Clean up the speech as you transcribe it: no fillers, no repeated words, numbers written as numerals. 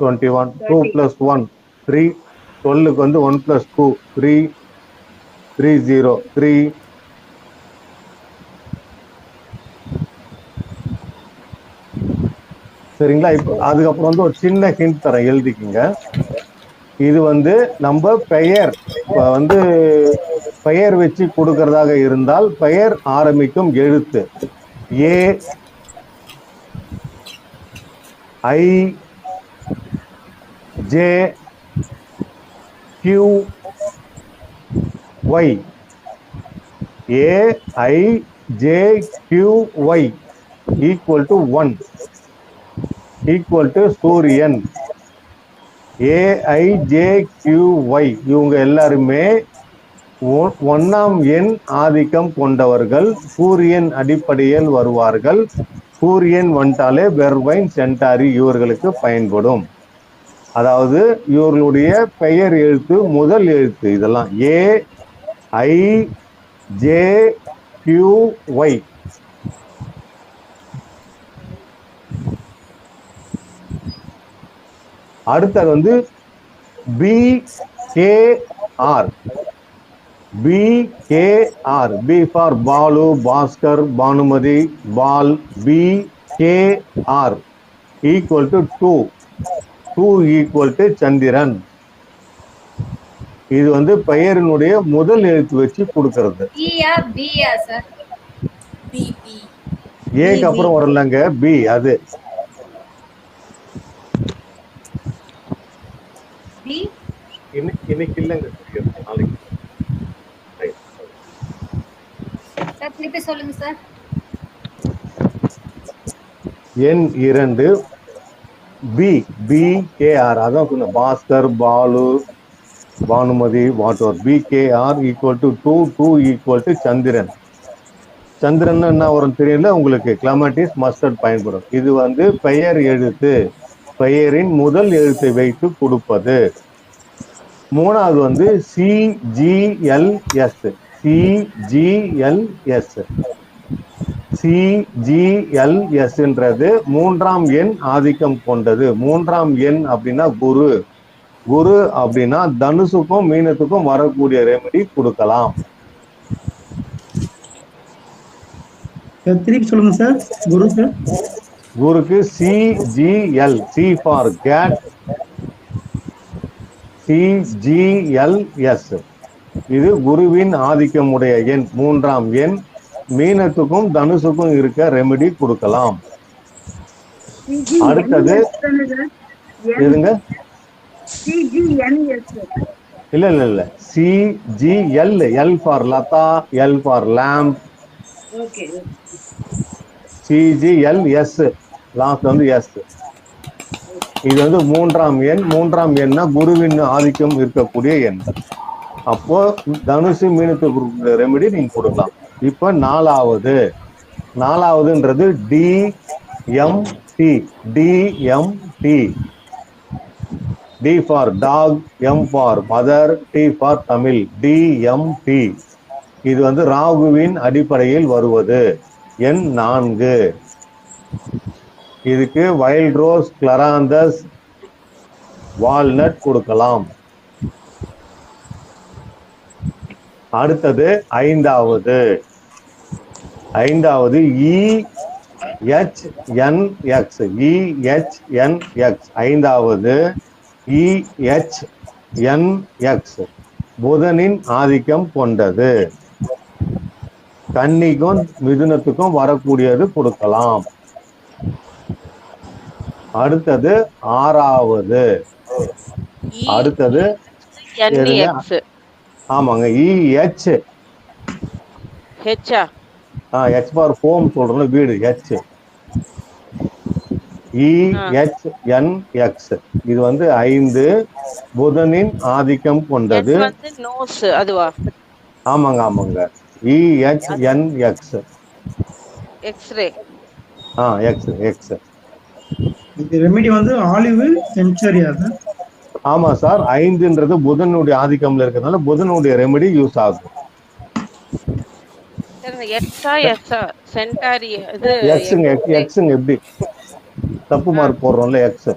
21. 2 30. plus 1, 3. 12க்கு வந்து 1 plus 2, 3. 30, 3. சரிங்களா? இப்போ அதுக்கப்புறம் வந்து ஒரு சின்ன ஹிண்ட் தரேன், எழுதிக்குங்க. இது வந்து நம்ம பெயர் வந்து பெயர் வச்சு கொடுக்கறதாக இருந்தால் பெயர் ஆரம்பிக்கும் எழுத்து A, I, J, Q, Y. A, I, J, Q, Y equal to 1, equal to சூரியன். AIJQY இவங்க எல்லாருமே 1ஆம் எண் ஆதிக்கம் கொண்டவர்கள். சூரியன் அடிப்படையில் வருவார்கள். சூரியன் வந்துட்டாலே வெர்வைன் சென்டாரி இவர்களுக்கு பயன்படும். அதாவது இவர்களுடைய பெயர் எழுத்து முதல் எழுத்து இதெல்லாம் AIJQY. அடுத்தது வந்து BKR. BKR. B for Balu, Bhaskar, Bhanumati, Bal. BKR equal to 2. 2 equal to Chandiran. இது வந்து பெயரினுடைய முதல் எழுத்து வச்சு கொடுக்கிறது. ஏக்கு அப்புறம் வரலங்க, பி. அது இன்னைக்கு இல்லைங்க, நாளைக்கு. திருப்பி சொல்லுங்க சார். எண் 2 பி. BKR. அதான் சொன்ன Bhaskar, Balu, Bhanumathi, water. BKR equal to 2. 2 equal to Chandran. Chandran என்ன வரும் தெரியல உங்களுக்கு, கிளமட்டிஸ் மஸ்டர்ட் பயன்படும். இது வந்து பெயர் எழுத்து, பெயரின் முதல் எழுத்தை வைத்து கொடுப்பது. மூணாவது வந்து CGLS. CGLS. CGLSன்றது மூன்றாம் எண் ஆதிக்கம் கொண்டது. மூன்றாம் எண் அப்படின்னா குரு. குரு அப்படின்னா தனுசுக்கும் மீனத்துக்கும் வரக்கூடிய ரெமெடி கொடுக்கலாம். திருப்பி சொல்லுங்க sir. குருக்கு குருக்கு CGL. C for cat. CGLS. இது குருவின் ஆதிக்கம் உடைய எண், மூன்றாம் எண். மீனத்துக்கும் தனுசுக்கும் இருக்க ரெமெடி கொடுக்கலாம். அடுத்தது எதுங்க? இல்ல இல்ல இல்ல, CGL. L for Latha, L for lamp. CGLS last வந்து S. இது வந்து மூன்றாம் எண். மூன்றாம் எண்ணா குருவின் ஆதிக்கம் இருக்கக்கூடிய எண். அப்போ தனுசு மீனத்துக்கு ரெமெடி நீங்க கொடுக்கலாம். இப்ப நாலாவதுன்றது DMT. DMT. D for dog, M for mother, T for Tamil. DMT. இது வந்து ராகுவின் அடிப்படையில் வருவது. எண் 4. இதுக்கு வைல்ட் ரோஸ், கிளராந்தஸ், வால்நட் கொடுக்கலாம். அடுத்தது ஐந்தாவது EHNX. EHNX. ஐந்தாவது EHNX புதனின் ஆதிக்கம் கொண்டது. கன்னிக்கும் மிதுனத்துக்கும் வரக்கூடியது கொடுக்கலாம். அடுத்தது ஆறாவது. அடுத்தது ஆமாங்க, EH. H ஃபார் ஹோம் சொல்றோம், வீடு. H. EHNX. இது வந்து 5 புதனின் ஆதிக்கம் கொண்டது. ஆமாங்க ஆமாங்க, EHNX. எக்ஸ்ரே. X. இது ரெமெடி வந்து ஆலிவ் சென்சுரியா சார்? ஆமா சார், 5ன்றது புதனுடைய ஆதிக்கம்ல இருக்கிறதுனால புதனுடைய ரெமெடி யூஸ் ஆகும். எக்ஸுங்க எப்படி தப்பு மார்க் போடுறோம்ல, எக்ஸ்.